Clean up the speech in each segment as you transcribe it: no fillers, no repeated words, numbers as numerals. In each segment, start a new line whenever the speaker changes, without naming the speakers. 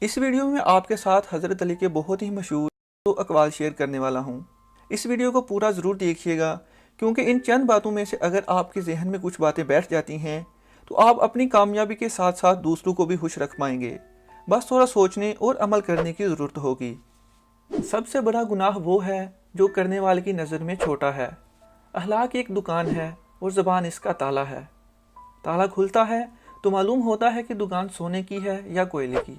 اس video میں آپ کے ساتھ حضرت علی کے بہت ہی مشہور دو اقوال شیئر کرنے والا ہوں۔ اس ویڈیو کو پورا ضرور دیکھیے گا، کیونکہ ان چند باتوں میں سے اگر آپ کے ذہن میں کچھ باتیں بیٹھ جاتی ہیں تو آپ اپنی کامیابی کے ساتھ ساتھ دوسروں کو بھی خوش رکھ پائیں گے۔ بس تھوڑا سوچنے اور عمل کرنے کی ضرورت ہوگی۔ سب سے بڑا گناہ وہ ہے جو کرنے والے کی نظر میں چھوٹا ہے۔ اخلاق ایک دکان ہے اور زبان اس کا تالا ہے۔ تالا کھلتا ہے تو معلوم ہوتا ہے کہ دکان سونے کی ہے یا کوئلے کی۔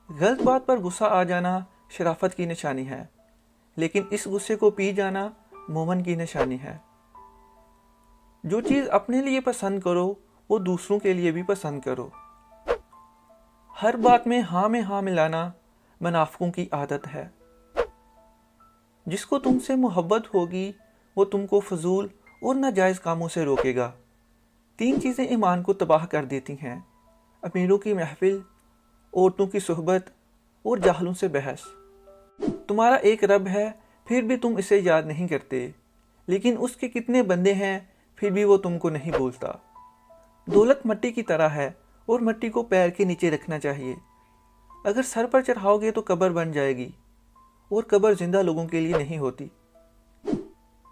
غلط بات پر غصہ آ جانا شرافت کی نشانی ہے، لیکن اس غصے کو پی جانا مومن کی نشانی ہے۔ جو چیز اپنے لیے پسند کرو وہ دوسروں کے لیے بھی پسند کرو۔ ہر بات میں ہاں ملانا منافقوں کی عادت ہے۔ جس کو تم سے محبت ہوگی وہ تم کو فضول اور ناجائز کاموں سے روکے گا۔ 3 چیزیں ایمان کو تباہ کر دیتی ہیں: امیروں کی محفل، عورتوں کی صحبت اور جاہلوں سے بحث۔ تمہارا ایک رب ہے پھر بھی تم اسے یاد نہیں کرتے، لیکن اس کے کتنے بندے ہیں پھر بھی وہ تم کو نہیں بھولتا۔ دولت مٹی کی طرح ہے اور مٹی کو پیر کے نیچے رکھنا چاہیے۔ اگر سر پر چڑھاؤ گے تو قبر بن جائے گی، اور قبر زندہ لوگوں کے لیے نہیں ہوتی۔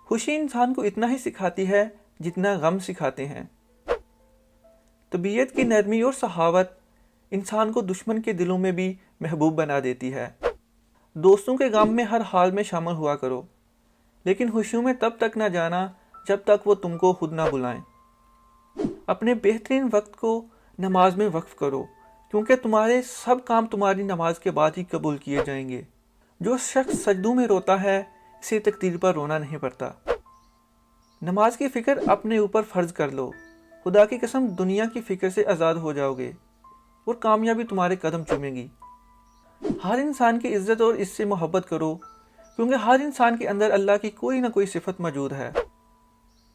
خوشی انسان کو اتنا ہی سکھاتی ہے جتنا غم سکھاتے ہیں۔ طبیعت کی نرمی اور سخاوت انسان کو دشمن کے دلوں میں بھی محبوب بنا دیتی ہے۔ دوستوں کے غم میں ہر حال میں شامل ہوا کرو، لیکن خوشیوں میں تب تک نہ جانا جب تک وہ تم کو خود نہ بلائیں۔ اپنے بہترین وقت کو نماز میں وقف کرو، کیونکہ تمہارے سب کام تمہاری نماز کے بعد ہی قبول کیے جائیں گے۔ جو شخص سجدوں میں روتا ہے اسے تقدیر پر رونا نہیں پڑتا۔ نماز کی فکر اپنے اوپر فرض کر لو، خدا کی قسم دنیا کی فکر سے آزاد ہو جاؤ گے اور کامیابی تمہارے قدم چومے گی۔ ہر انسان کی عزت اور اس سے محبت کرو، کیونکہ ہر انسان کے اندر اللہ کی کوئی نہ کوئی صفت موجود ہے۔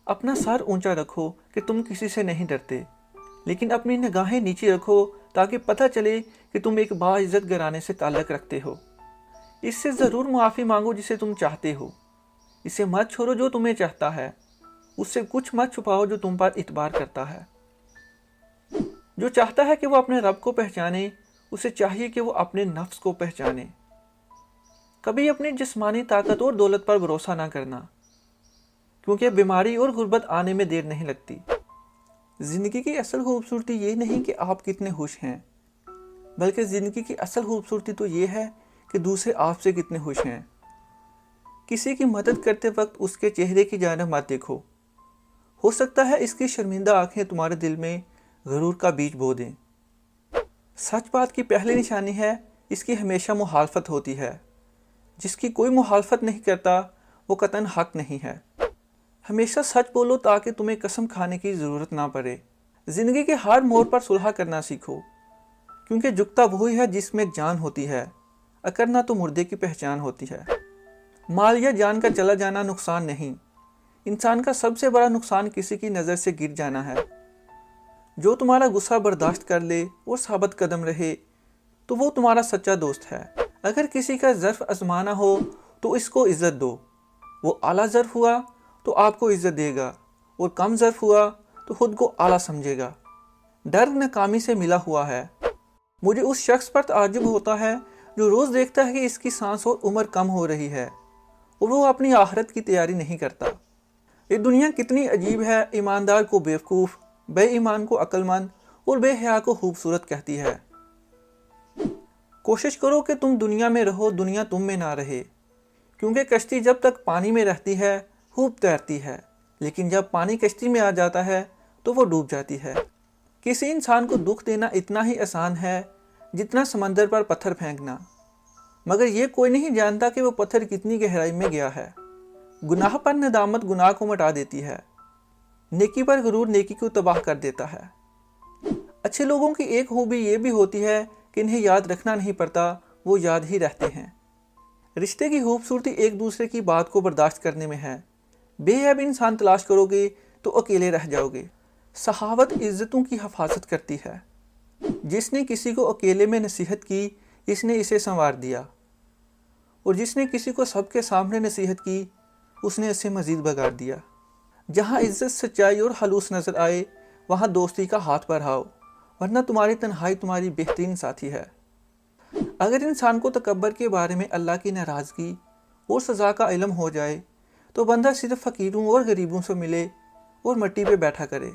اپنا سر اونچا رکھو کہ تم کسی سے نہیں ڈرتے، لیکن اپنی نگاہیں نیچے رکھو تاکہ پتہ چلے کہ تم ایک باعزت گھرانے سے تعلق رکھتے ہو۔ اس سے ضرور معافی مانگو جسے تم چاہتے ہو۔ اسے مت چھوڑو جو تمہیں چاہتا ہے، اس سے کچھ مت چھپاؤ جو تم پر اعتبار کرتا ہے۔ جو چاہتا ہے کہ وہ اپنے رب کو پہچانے، اسے چاہیے کہ وہ اپنے نفس کو پہچانے۔ کبھی اپنی جسمانی طاقت اور دولت پر بھروسہ نہ کرنا، کیونکہ بیماری اور غربت آنے میں دیر نہیں لگتی۔ زندگی کی اصل خوبصورتی یہ نہیں کہ آپ کتنے خوش ہیں، بلکہ زندگی کی اصل خوبصورتی تو یہ ہے کہ دوسرے آپ سے کتنے خوش ہیں۔ کسی کی مدد کرتے وقت اس کے چہرے کی جانب مت دیکھو، ہو سکتا ہے اس کی شرمندہ آنکھیں تمہارے دل میں غرور کا بیج بو دیں۔ سچ بات کی پہلی نشانی ہے اس کی ہمیشہ مخالفت ہوتی ہے۔ جس کی کوئی مخالفت نہیں کرتا وہ قطعاً حق نہیں ہے۔ ہمیشہ سچ بولو تاکہ تمہیں قسم کھانے کی ضرورت نہ پڑے۔ زندگی کے ہر موڑ پر صلح کرنا سیکھو، کیونکہ جھکتا وہی ہے جس میں جان ہوتی ہے، اکڑنا تو مردے کی پہچان ہوتی ہے۔ مال یا جان کا چلا جانا نقصان نہیں، انسان کا سب سے بڑا نقصان کسی کی نظر سے گر جانا ہے۔ جو تمہارا غصہ برداشت کر لے اور ثابت قدم رہے تو وہ تمہارا سچا دوست ہے۔ اگر کسی کا ظرف آزمانا ہو تو اس کو عزت دو۔ وہ اعلیٰ ظرف ہوا تو آپ کو عزت دے گا، اور کم ظرف ہوا تو خود کو اعلیٰ سمجھے گا۔ ڈر ناکامی سے ملا ہوا ہے۔ مجھے اس شخص پر تعجب ہوتا ہے جو روز دیکھتا ہے کہ اس کی سانس اور عمر کم ہو رہی ہے اور وہ اپنی آخرت کی تیاری نہیں کرتا۔ یہ دنیا کتنی عجیب ہے، ایماندار کو بیوقوف، بے ایمان کو عقل مند اور بے حیا کو خوبصورت کہتی ہے۔ کوشش کرو کہ تم دنیا میں رہو، دنیا تم میں نہ رہے، کیونکہ کشتی جب تک پانی میں رہتی ہے خوب تیرتی ہے، لیکن جب پانی کشتی میں آ جاتا ہے تو وہ ڈوب جاتی ہے۔ کسی انسان کو دکھ دینا اتنا ہی آسان ہے جتنا سمندر پر پتھر پھینکنا، مگر یہ کوئی نہیں جانتا کہ وہ پتھر کتنی گہرائی میں گیا ہے۔ گناہ پر ندامت گناہ کو مٹا دیتی ہے، نیکی پر غرور نیکی کو تباہ کر دیتا ہے۔ اچھے لوگوں کی ایک خوبی یہ بھی ہوتی ہے کہ انہیں یاد رکھنا نہیں پڑتا، وہ یاد ہی رہتے ہیں۔ رشتے کی خوبصورتی ایک دوسرے کی بات کو برداشت کرنے میں ہے۔ بے عیب انسان تلاش کرو گے تو اکیلے رہ جاؤ گے۔ سخاوت عزتوں کی حفاظت کرتی ہے۔ جس نے کسی کو اکیلے میں نصیحت کی اس نے اسے سنوار دیا، اور جس نے کسی کو سب کے سامنے نصیحت کی اس نے اسے مزید بگاڑ دیا۔ جہاں عزت، سچائی اور خلوص نظر آئے وہاں دوستی کا ہاتھ بڑھاؤ، ورنہ تمہاری تنہائی تمہاری بہترین ساتھی ہے۔ اگر انسان کو تکبر کے بارے میں اللہ کی ناراضگی اور سزا کا علم ہو جائے تو بندہ صرف فقیروں اور غریبوں سے ملے اور مٹی پہ بیٹھا کرے۔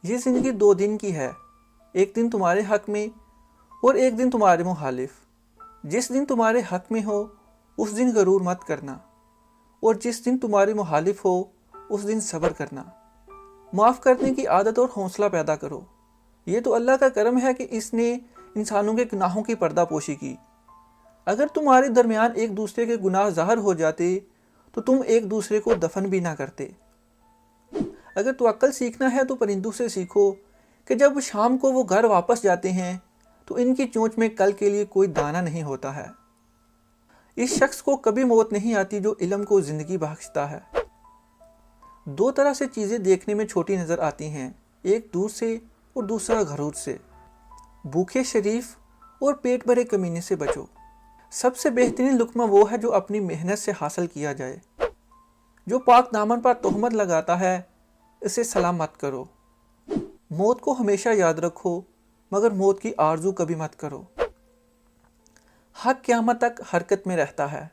یہ زندگی 2 دن کی ہے، ایک دن تمہارے حق میں اور ایک دن تمہارے مخالف۔ جس دن تمہارے حق میں ہو اس دن غرور مت کرنا، اور جس دن تمہارے مخالف ہو اس دن صبر کرنا۔ معاف کرنے کی عادت اور حوصلہ پیدا کرو۔ یہ تو اللہ کا کرم ہے کہ اس نے انسانوں کے گناہوں کی پردہ پوشی کی۔ اگر تمہارے درمیان ایک دوسرے کے گناہ ظاہر ہو جاتے تو تم ایک دوسرے کو دفن بھی نہ کرتے۔ اگر توکل سیکھنا ہے تو پرندوں سے سیکھو کہ جب شام کو وہ گھر واپس جاتے ہیں تو ان کی چونچ میں کل کے لیے کوئی دانہ نہیں ہوتا ہے۔ اس شخص کو کبھی موت نہیں آتی جو علم کو زندگی بخشتا ہے۔ 2 طرح سے چیزیں دیکھنے میں چھوٹی نظر آتی ہیں، ایک دور سے اور دوسرا غرور سے۔ بھوکے شریف اور پیٹ بھرے کمینے سے بچو۔ سب سے بہترین لقمہ وہ ہے جو اپنی محنت سے حاصل کیا جائے۔ جو پاک دامن پر تہمت لگاتا ہے اسے سلام مت کرو۔ موت کو ہمیشہ یاد رکھو مگر موت کی آرزو کبھی مت کرو۔ حق قیامت تک حرکت میں رہتا ہے۔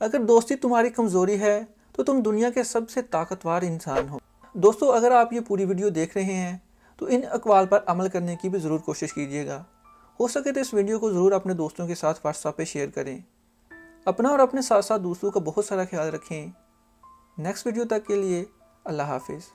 اگر دوستی تمہاری کمزوری ہے تو تم دنیا کے سب سے طاقتور انسان ہو۔ دوستو، اگر آپ یہ پوری ویڈیو دیکھ رہے ہیں تو ان اقوال پر عمل کرنے کی بھی ضرور کوشش کیجیے گا۔ ہو سکے تو اس ویڈیو کو ضرور اپنے دوستوں کے ساتھ واٹس ایپ پہ شیئر کریں۔ اپنا اور اپنے ساتھ ساتھ دوسروں کا بہت سارا خیال رکھیں۔ نیکسٹ ویڈیو تک کے لیے اللہ حافظ۔